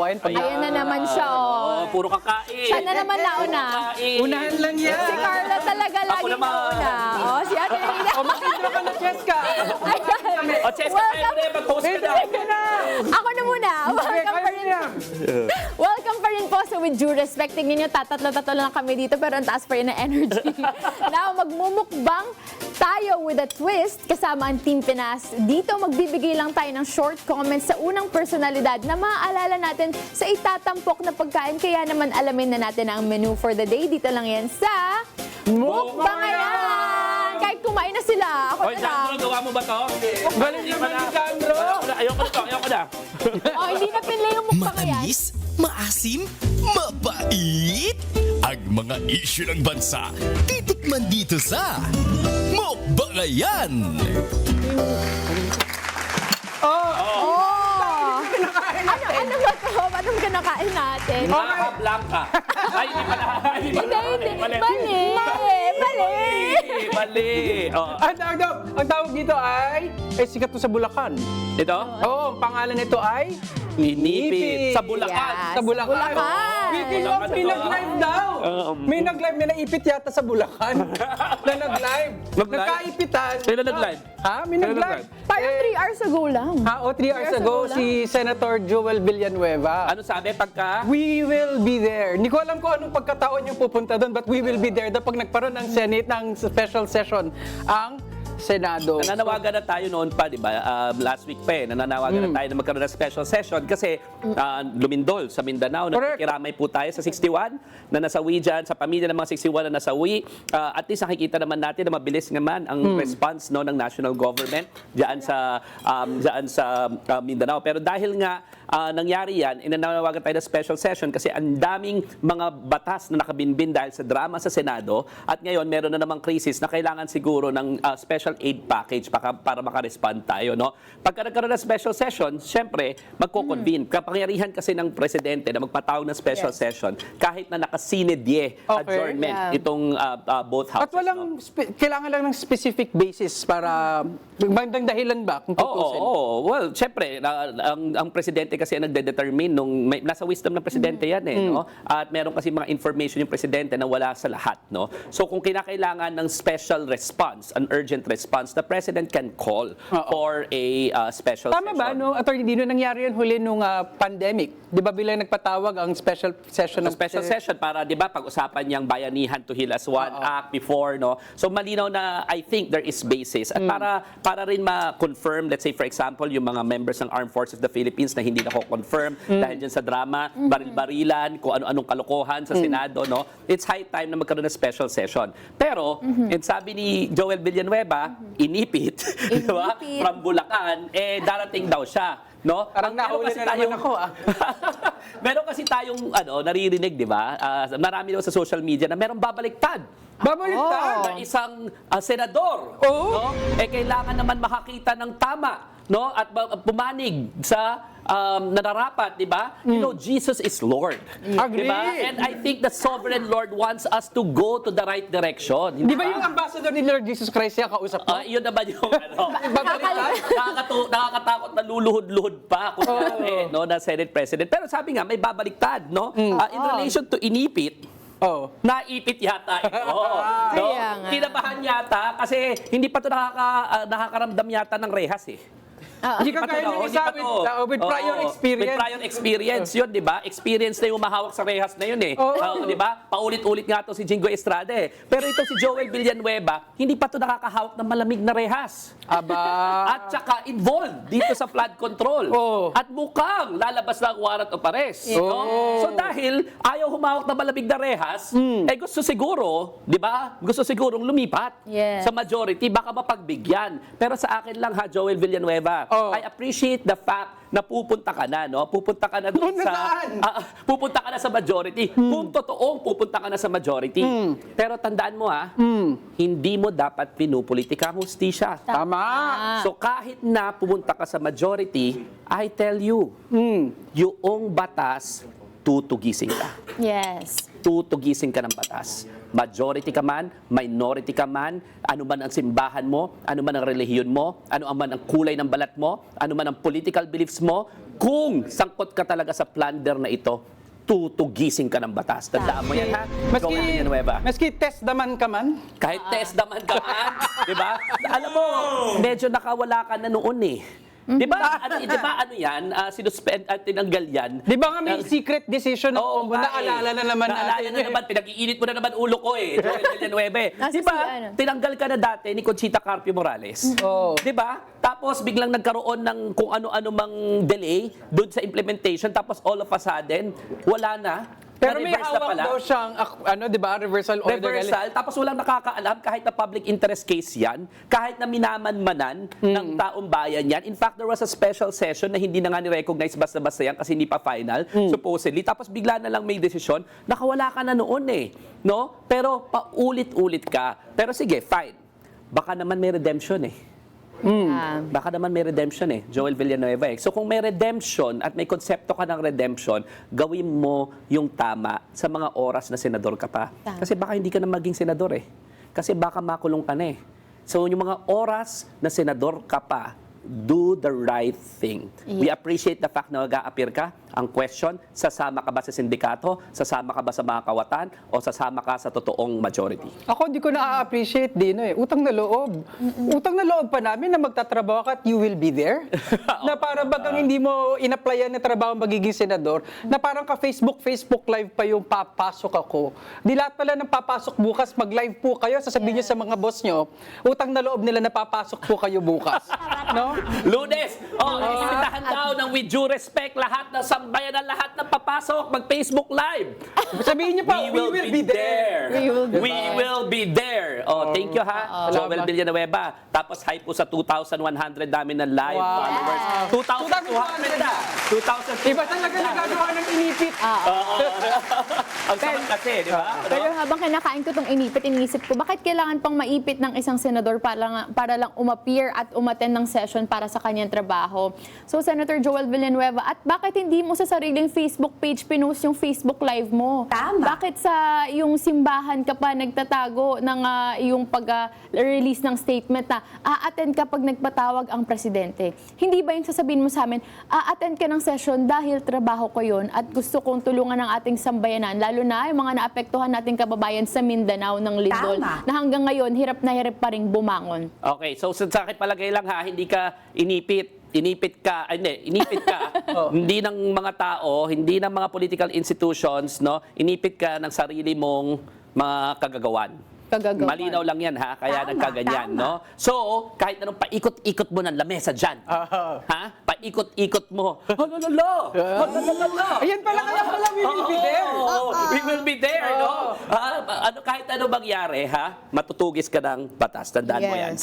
Ayan na naman siya, oh. Puro kakain. Siya na naman nauna. Unahan lang yan. Si Carla talaga laging naman. nauna. Oh, si Ate Rina. O, makintro ka na, Cheska. Ayan. O, Cheska, mag-host ka na. Ako na muna. Welcome pa Kaya rin. niya. Welcome pa rin po sa With Due Respect. Tingnan nyo, tatatlo-tatlo lang kami dito pero ang taas pa rin na energy. Now, magmumukbang tayo with a twist kasama ang Team Pinas. Dito, magbibigay lang tayo ng short comments sa unang personalidad na maaalala natin sa itatampok na pagkain. Kaya naman alamin na natin ang menu for the day. Dito lang yan sa Mukbangayan! Kahit kumain na sila, ako Hoy, na lang. Jandro, gawa mo ba to? Galing naman ni Jandro. Ayoko na to, ayoko na. Oh, hindi na pinlay yung mukbangayan. Matamis, maasim, mabait. Ang mga isyu ng bansa, titikman dito sa Mukbangayan. Oh! Ano ba ito? Anong kinakain natin? Blanca, Blanca. Ay, hindi pala. Hindi. Mali. Mali. Oh. Ang tawag dito ay sikat to sa Bulacan. Ito? Oo, ang pangalan nito ay Inipit. Sa Bulacan. Yes. Sa Bulacan. Bulacan. Speaking of, may nag-live daw. May nag-live, may naipit yata sa Bulacan. na nag-live. Nag-live? Nagkaipitan. Sino nag-live? Ha? May Sino nag-live. Parang 3 hours ago lang. Ha? O, 3 hours ago, lang. si Senator Joel Villanueva. Ano sabi pagka? We will be there. Hindi ko alam kung anong pagkataon yung pupunta doon, but we will be there. Pag nagkaroon ng Senate, ng special session, ang Senado. Nananawagan na tayo noon pa, di ba? Last week pa nananawagan na tayo na magkaroon ng special session kasi lumindol sa Mindanao. Correct. Nakikiramay po tayo sa 61 na nasawi dyan, sa pamilya ng mga 61 na nasawi. At least nakikita naman natin na mabilis naman ang response no, ng national government dyan sa Mindanao. Pero dahil nga nangyari yan, nananawagan tayo ng special session kasi ang daming mga batas na nakabinbin dahil sa drama sa Senado at ngayon meron na namang krisis na kailangan siguro ng special aid package para makarespond tayo. No? Pagka nagkaroon ng special session, syempre, magko-convene. Kapangyarihan kasi ng presidente na magpatawag ng special session kahit na nakasinedye adjournment itong both houses. At walang, kailangan lang ng specific basis para, magandang dahilan ba kung tutusin? Oo. Well, syempre, ang presidente kasi ang nagde-determine nasa wisdom ng presidente yan no? At meron kasi mga information yung presidente na wala sa lahat, no? So kung kinakailangan ng special response, an urgent response, the president can call for a special Tama session. ba, no, Attorney Dino, nangyari yun huli nung pandemic? Di ba bilang nagpatawag ang special session ng Special session para, di ba, pag-usapan niyang bayanihan to heal as one act before, no? So malinaw na I think there is basis. At para rin ma-confirm, let's say for example, yung mga members ng Armed Forces of the Philippines na hindi nako-confirm dahil dyan sa drama, baril-barilan, kung ano-anong kalokohan sa Senado, no? It's high time na magkaroon ng special session. Pero, and sabi ni Joel Villanueva, inipit, di ba? From Bulacan, darating daw siya. No? Parang nahuli na naman ako, Meron kasi tayong naririnig, di ba? Marami daw sa social media na merong babaliktad. Babaliktad? Na isang senador. No? Kailangan naman makakita ng tama, no? At pumanig sa nararapat, di ba? You know, Jesus is Lord. Agree. Di ba? And I think the sovereign Lord wants us to go to the right direction. Di ba yung ambassador ni Lord Jesus Christ yung kausap mo? Yun naman yung nakakatakot na luluhod-luhod pa kung no, na Senate President. Pero sabi nga, may babaliktad, no? In relation to inipit, naipit yata ito. No? Kaya nga. Kinabahan yata kasi hindi pa ito nakakaramdam yata ng rehas eh. Hindi ka kaya nung isa with prior experience. With prior experience yun, di ba? Experience na yung mahawak sa rehas na yun eh. Di ba? Paulit-ulit nga ito si Jingo Estrada eh. Pero ito si Joel Villanueva, hindi pa ito nakakahawak ng malamig na rehas. Aba. At saka involved dito sa flood control. At mukhang lalabas na ang warrant of arrest. No? So dahil ayaw humawak ng malamig na rehas, gusto siguro, di ba? Gusto sigurong lumipat sa majority, baka mapagbigyan. Pero sa akin lang ha, Joel Villanueva, I appreciate the fact na pupunta ka na, no? Pupunta ka na doon pupunta ka na sa majority. Kung totoong pupunta ka na sa majority. Pero tandaan mo hindi mo dapat pinupolitika ang hustisya. Tama. So kahit na pumunta ka sa majority, I tell you, yung batas, tutugisin ka. Yes. Tutugisin ka ng batas. Majority ka man, minority ka man, ano man ang simbahan mo, ano man ang relihiyon mo, ano man ang kulay ng balat mo, ano man ang political beliefs mo, kung sangkot ka talaga sa plunder na ito, tutugising ka ng batas. Tandaan mo yan, ha? Joel Villanueva. Maski test naman ka man. Kahit test naman ka man, di ba? Alam mo, medyo nakawala ka na noon eh. Di ba? Ano yan? Sinuspend at tinanggal yan. Di ba nga may secret decision ng Ombudsman? Naalala na naman Naalala natin. na naman. Pinag-iinit mo na naman ulo ko eh. Joel Villanueva. Nasa Di ba? si ano? Tinanggal ka na dati ni Conchita Carpio Morales. Oo. Di ba? Tapos biglang nagkaroon ng kung ano-ano mang delay doon sa implementation. Tapos all of a sudden, wala na. Pero may Na-reverse na hawak pala. daw siyang, di ba, reversal order. Reversal, tapos walang nakakaalam kahit na public interest case yan, kahit na minamanmanan ng taong bayan yan. In fact, there was a special session na hindi na nga ni-recognize basta-basta yan kasi hindi pa final, supposedly. Tapos bigla na lang may desisyon, nakawala ka na noon eh. No? Pero paulit-ulit ka. Pero sige, fine. Baka naman may redemption eh. Baka naman may redemption eh, Joel Villanueva eh. So kung may redemption at may konsepto ka ng redemption, gawin mo yung tama sa mga oras na senador ka pa. Tama. Kasi baka hindi ka na maging senador eh. Kasi baka makulong ka na eh. So yung mga oras na senador ka pa, do the right thing. We appreciate the fact na mag-a-appear ka. Ang question, sasama ka ba sa sindikato? Sasama ka ba sa mga kawatan? O sasama ka sa totoong majority? Ako di ko na-appreciate din eh. Utang na loob. Utang na loob pa namin na magtatrabaho ka at you will be there. Na parang bagang hindi mo in-applyan na trabaho magiging senador, na parang ka-Facebook live pa yung papasok ako. Di lahat pala ng papasok bukas, mag-live po kayo, sasabihin nyo sa mga boss nyo, utang na loob nila na papasok po kayo bukas. No? Lunes! Iimbitahan daw ng with due respect lahat ng sambayan ng lahat ng papasok, mag-Facebook Live. Sabihin nyo pa, we will be there. We will be We will be there. Thank you ha, Joel Salamat. Villanueva. Tapos hi po sa 2,100 namin ng live Wow. followers. 2,200 na. 2,200. Iba talaga nagagawa ng inipit. Ang sarap kasi, di ba? Pero habang kinakain ko itong inipit, inisip ko, bakit kailangan pang maipit ng isang senador para lang umappear at umattend ng session para sa kanyang trabaho? So, Senator Joel Villanueva, at bakit hindi mo sa sariling Facebook page pinost yung Facebook Live mo? Tama. Bakit sa yung simbahan ka pa nagtatago ng yung pag-release ng statement na a-attend ka pag nagpatawag ang presidente? Hindi ba yung sasabihin mo sa amin, a-attend ka ng session dahil trabaho ko yun at gusto kong tulungan ng ating sambayanan, lalo na yung mga naapektuhan nating kababayan sa Mindanao ng lindol, Tama. na hanggang ngayon hirap na hirap pa rin bumangon. Okay, so sa akin palagay lang ha, hindi ka inipit ka, hindi ng mga tao, hindi ng mga political institutions, no? Inipit ka ng sarili mong mga kagagawan. Malinaw lang yan ha, kaya Tama, nagkaganyan, tama. no? So, kahit anong paikot-ikot mo ng lamesa dyan, ha? Paikot-ikot mo, halalala! Ayan pala we will be there. We will be there, no? Kahit ano mangyari, ha? Matutugis ka ng batas, tandaan mo yan.